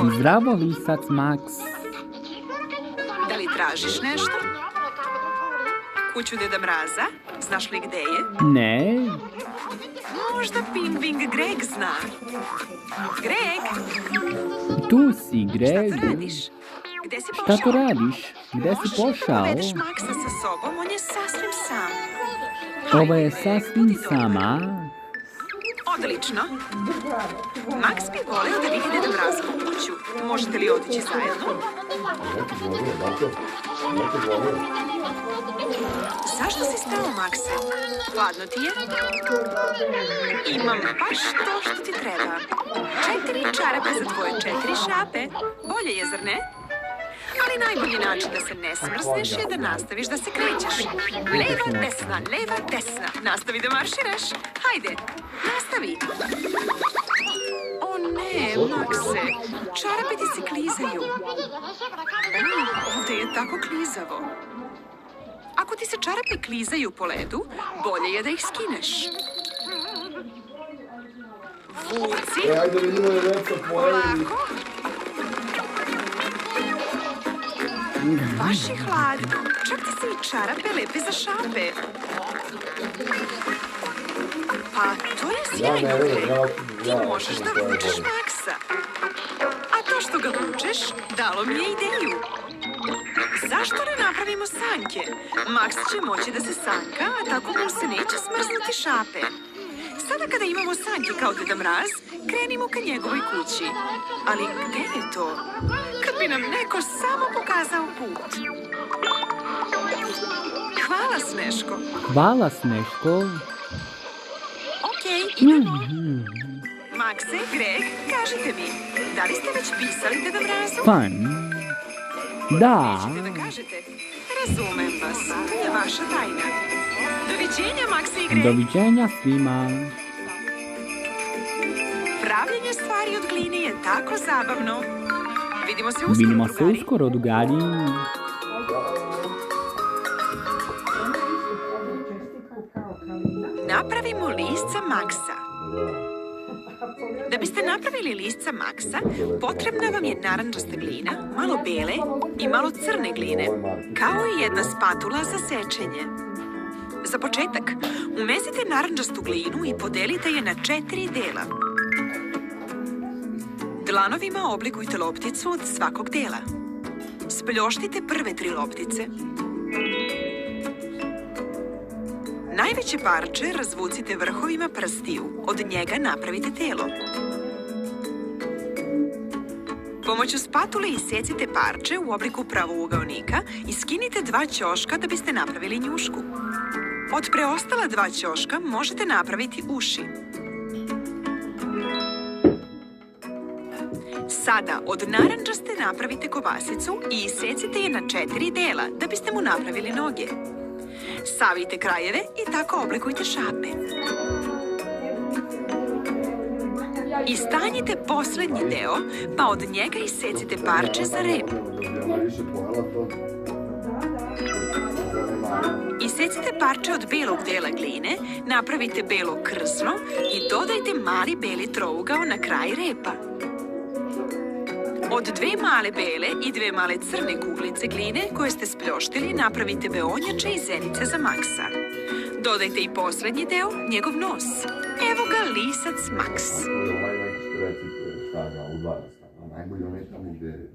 Zdravo, lisac Max. Da li tražiš nešto? Kuću Deda Mraza? Znaš li gde je? Ne. Možda Pingving Greg zna. Greg, Tu si, šta Greg. to radiš? Gde si pošao? Šta to radiš? Gde si Možeš li pošao? povedeš Maksa sa sobom? On je sasvim sam. Ovo je sasvim sama. Odlično. Max bi voleo da vidi Deda Mrazovu kuću. Možete li otići zajedno? Zašto si stao, Makse? Hladno ti je? Imam baš to što ti treba. 4 čarape za tvoje 4 šape. Bolje je, zar ne? Ali najbolji način da se ne smrzneš je da nastaviš da se krećeš. Leva, desna. Nastavi da marširaš. Hajde, nastavi. O ne, Makse, čarape ti se klizaju. Ovde je tako klizavo. Ako ti se čarape klizaju po ledu, bolje je da ih skineš. Vuci. Polako. Baš je hladno. Čak ti se i čarape lepe za šape. Pa, to je sjajno, Greg. Ti možeš da vučeš Maksa. A to što ga vučeš, dalo mi je ideju. Zašto ne napravimo sanke? Max će moći da se sanka, a tako mu se neće smrznuti šape. Sada kada imamo sanke kao Deda Mraz, krenimo ka njegovoj kući. Ali gde je to? Kad bi nam neko samo pokazao put. Hvala, Sneško. Hvala, Sneško. Okej, idemo. Makse, Greg, kažite mi, da li ste već pisali Deda Mrazu? Fun. Da. Nećete da kažete? Razumem vas, to je vaša tajna. Doviđenja, Makse i Greg. Doviđenja svima. Pravljenje stvari od gline je tako zabavno. Vidimo se uskoro, Vidimo se drugari. uskoro, drugari. Napravimo lisca Maksa. Da biste napravili lisca Maksa, potrebna vam je narandžasta glina, malo bele i malo crne gline, kao i jedna spatula za sečenje. Za početak, umesite narandžastu glinu i podelite je na 4 dela. Dlanovima oblikujte lopticu od svakog dela. Spljoštite prve 3 loptice. Najveće parče razvucite vrhovima prstiju. Od njega napravite telo. Pomoću spatule isecite parče u obliku pravougaonika i skinite 2 ćoška da biste napravili njušku. Od preostala 2 ćoška možete napraviti uši. Sada od narandžaste napravite kobasicu i isecite je na 4 dela da biste mu napravili noge. Savijte krajeve i tako oblikujte šape. Istanjite poslednji deo, pa od njega isecite parče za rep. Isecite parče od belog dela gline, napravite belo krzno i dodajte mali beli trougao na kraj repa. Od 2 male bele i 2 male crne kuglice gline koje ste spljoštili napravite beonjače i zenice za Maksa. Dodajte i poslednji deo, njegov nos. Evo ga lisac Max. Ovaj neki što reći, šta ga udvara, najbolje onaj tamo gde